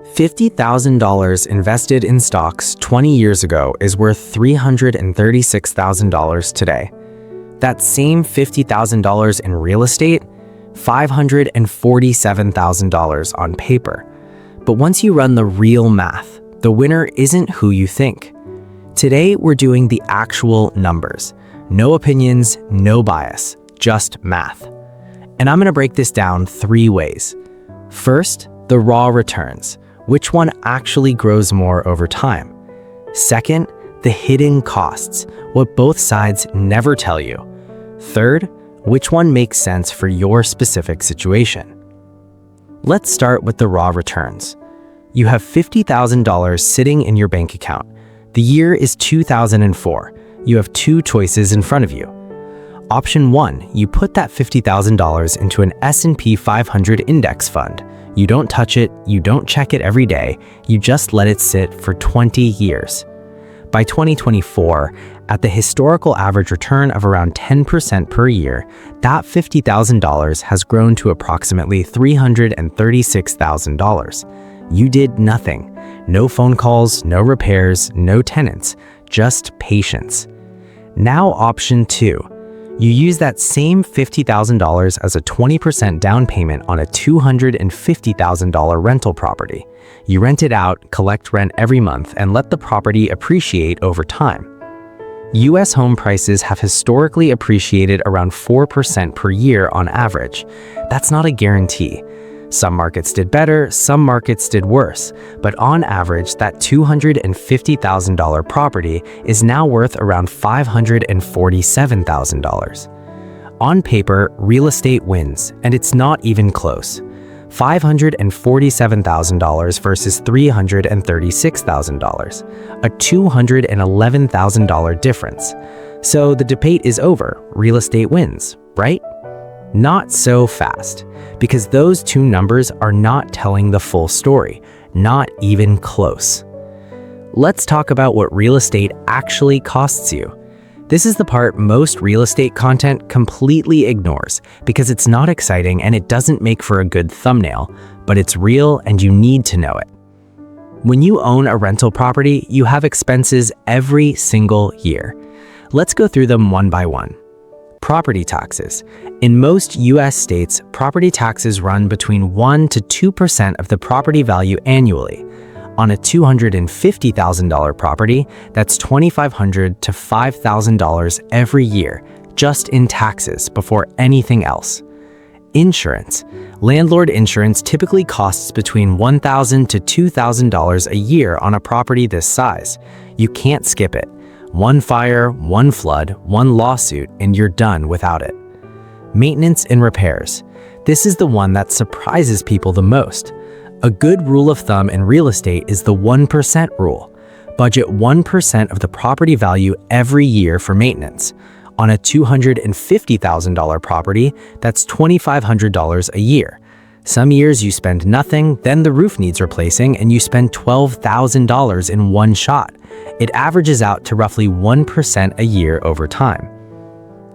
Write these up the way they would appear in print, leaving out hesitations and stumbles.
$50,000 invested in stocks 20 years ago is worth $336,000 today. That same $50,000 in real estate, $547,000 on paper. But once you run the real math, the winner isn't who you think. Today, we're doing the actual numbers. No opinions, no bias, just math. And I'm going to break this down 3 ways. First, the raw returns. Which one actually grows more over time? Second, the hidden costs, what both sides never tell you. Third, which one makes sense for your specific situation. Let's start with the raw returns. You have $50,000 sitting in your bank account. The year is 2004. You have 2 choices in front of you. Option 1, you put that $50,000 into an S&P 500 index fund. You don't touch it, you don't check it every day, you just let it sit for 20 years. By 2024, at the historical average return of around 10% per year, that $50,000 has grown to approximately $336,000. You did nothing. No phone calls, no repairs, no tenants, just patience. Now option 2. You use that same $50,000 as a 20% down payment on a $250,000 rental property. You rent it out, collect rent every month, and let the property appreciate over time. U.S. home prices have historically appreciated around 4% per year on average. That's not a guarantee. Some markets did better, some markets did worse, but on average, that $250,000 property is now worth around $547,000. On paper, real estate wins, and it's not even close. $547,000 versus $336,000, a $211,000 difference. So the debate is over. Real estate wins, right? Not so fast, because those 2 numbers are not telling the full story, not even close. Let's talk about what real estate actually costs you. This is the part most real estate content completely ignores because it's not exciting and it doesn't make for a good thumbnail, but it's real and you need to know it. When you own a rental property, you have expenses every single year. Let's go through them one by one. Property taxes. In most U.S. states, property taxes run between 1% to 2% of the property value annually. On a $250,000 property, that's $2,500 to $5,000 every year, just in taxes before anything else. Insurance. Landlord insurance typically costs between $1,000 to $2,000 a year on a property this size. You can't skip it. One fire, one flood, one lawsuit, and you're done without it. Maintenance and repairs. This is the one that surprises people the most. A good rule of thumb in real estate is the 1% rule. Budget 1% of the property value every year for maintenance. On a $250,000 property, that's $2,500 a year. Some years you spend nothing, then the roof needs replacing, and you spend $12,000 in one shot. It averages out to roughly 1% a year over time.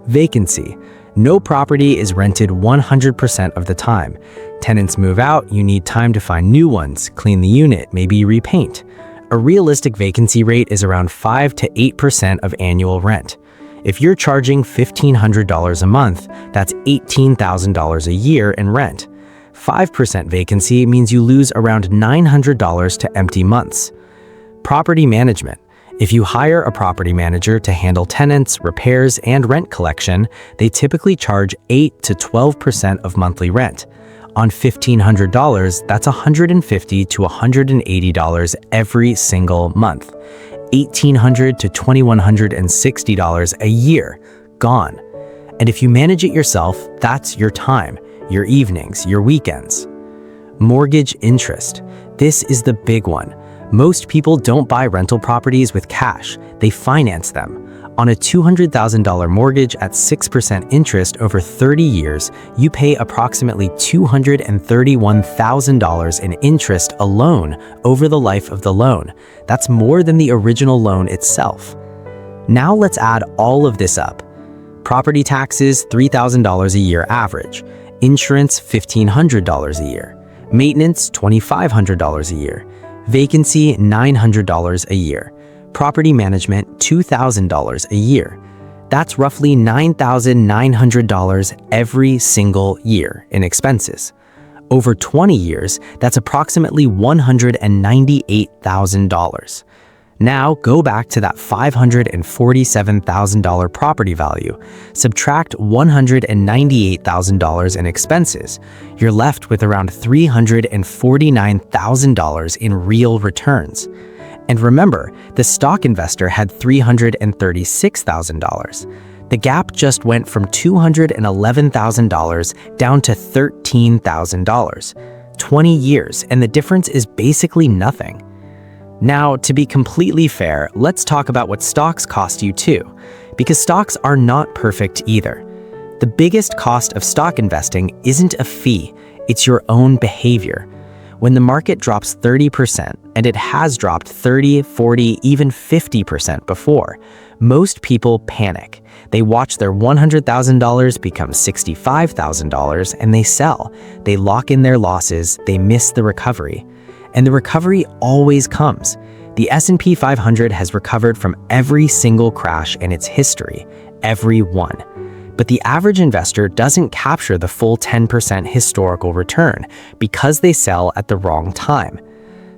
Vacancy. No property is rented 100% of the time. Tenants move out, you need time to find new ones, clean the unit, maybe repaint. A realistic vacancy rate is around 5 to 8% of annual rent. If you're charging $1,500 a month, that's $18,000 a year in rent. 5% vacancy means you lose around $900 to empty months. Property management. If you hire a property manager to handle tenants, repairs, and rent collection, they typically charge 8 to 12% of monthly rent. On $1,500, that's $150 to $180 every single month. $1,800 to $2,160 a year, gone. And if you manage it yourself, that's your time, your evenings, your weekends. Mortgage interest. This is the big one. Most people don't buy rental properties with cash, they finance them. On a $200,000 mortgage at 6% interest over 30 years, you pay approximately $231,000 in interest alone over the life of the loan. That's more than the original loan itself. Now let's add all of this up. Property taxes, $3,000 a year average. Insurance, $1,500 a year. Maintenance, $2,500 a year. Vacancy, $900 a year. Property management, $2,000 a year. That's roughly $9,900 every single year in expenses. Over 20 years, that's approximately $198,000. Now go back to that $547,000 property value, subtract $198,000 in expenses. You're left with around $349,000 in real returns. And remember, the stock investor had $336,000. The gap just went from $211,000 down to $13,000. 20 years, and the difference is basically nothing. Now, to be completely fair, let's talk about what stocks cost you too, because stocks are not perfect either. The biggest cost of stock investing isn't a fee, it's your own behavior. When the market drops 30%, and it has dropped 30, 40, even 50% before, most people panic. They watch their $100,000 become $65,000 and they sell. They lock in their losses, they miss the recovery. And the recovery always comes. The S&P 500 has recovered from every single crash in its history, every one. But the average investor doesn't capture the full 10% historical return because they sell at the wrong time.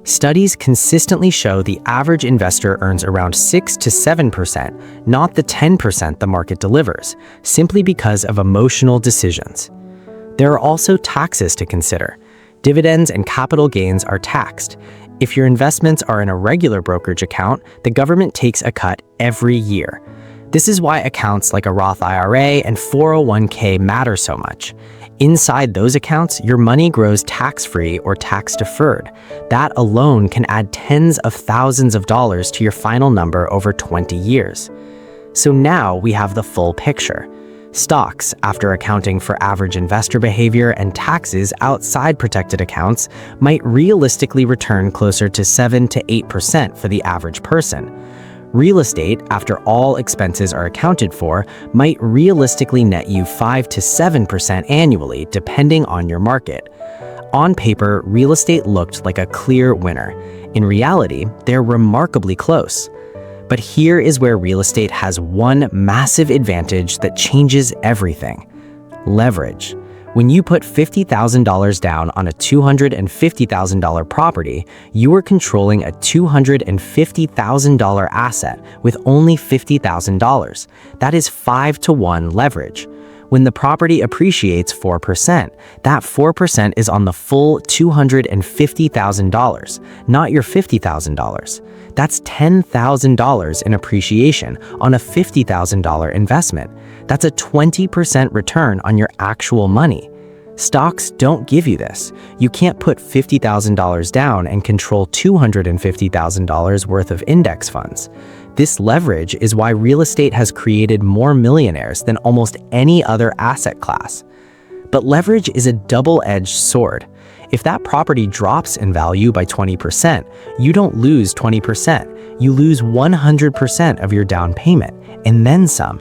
Studies consistently show the average investor earns around 6 to 7%, not the 10% the market delivers, simply because of emotional decisions. There are also taxes to consider. Dividends and capital gains are taxed. If your investments are in a regular brokerage account, the government takes a cut every year. This is why accounts like a Roth IRA and 401k matter so much. Inside those accounts, your money grows tax-free or tax-deferred. That alone can add tens of thousands of dollars to your final number over 20 years. So now we have the full picture. Stocks, after accounting for average investor behavior and taxes outside protected accounts, might realistically return closer to 7 to 8% for the average person. Real estate, after all expenses are accounted for, might realistically net you 5 to 7% annually, depending on your market. On paper, real estate looked like a clear winner. In reality, they're remarkably close. But here is where real estate has one massive advantage that changes everything: leverage. When you put $50,000 down on a $250,000 property, you are controlling a $250,000 asset with only $50,000. That is 5-to-1 leverage. When the property appreciates 4%, that 4% is on the full $250,000, not your $50,000. That's $10,000 in appreciation on a $50,000 investment. That's a 20% return on your actual money. Stocks don't give you this. You can't put $50,000 down and control $250,000 worth of index funds. This leverage is why real estate has created more millionaires than almost any other asset class. But leverage is a double-edged sword. If that property drops in value by 20%, you don't lose 20%. You lose 100% of your down payment, and then some.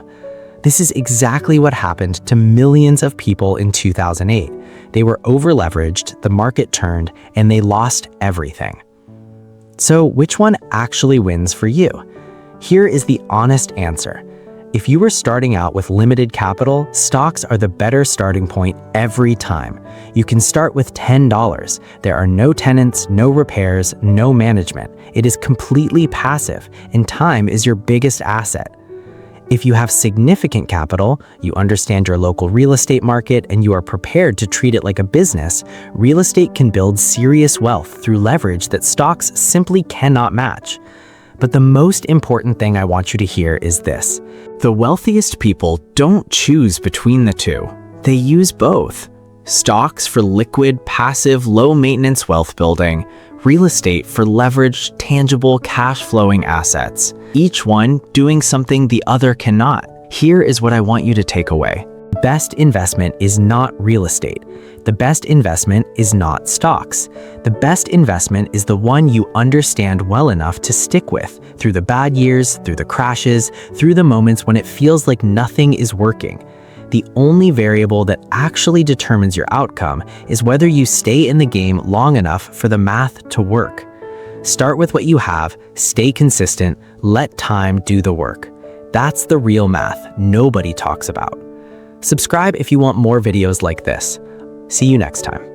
This is exactly what happened to millions of people in 2008. They were over-leveraged, the market turned, and they lost everything. So which one actually wins for you? Here is the honest answer. If you were starting out with limited capital, stocks are the better starting point every time. You can start with $10. There are no tenants, no repairs, no management. It is completely passive, and time is your biggest asset. If you have significant capital, you understand your local real estate market, and you are prepared to treat it like a business, real estate can build serious wealth through leverage that stocks simply cannot match. But the most important thing I want you to hear is this: the wealthiest people don't choose between the two. They use both. Stocks for liquid, passive, low-maintenance wealth building, real estate for leveraged, tangible, cash-flowing assets, each one doing something the other cannot. Here is what I want you to take away. The best investment is not real estate. The best investment is not stocks. The best investment is the one you understand well enough to stick with through the bad years, through the crashes, through the moments when it feels like nothing is working. The only variable that actually determines your outcome is whether you stay in the game long enough for the math to work. Start with what you have, stay consistent, let time do the work. That's the real math nobody talks about. Subscribe if you want more videos like this. See you next time.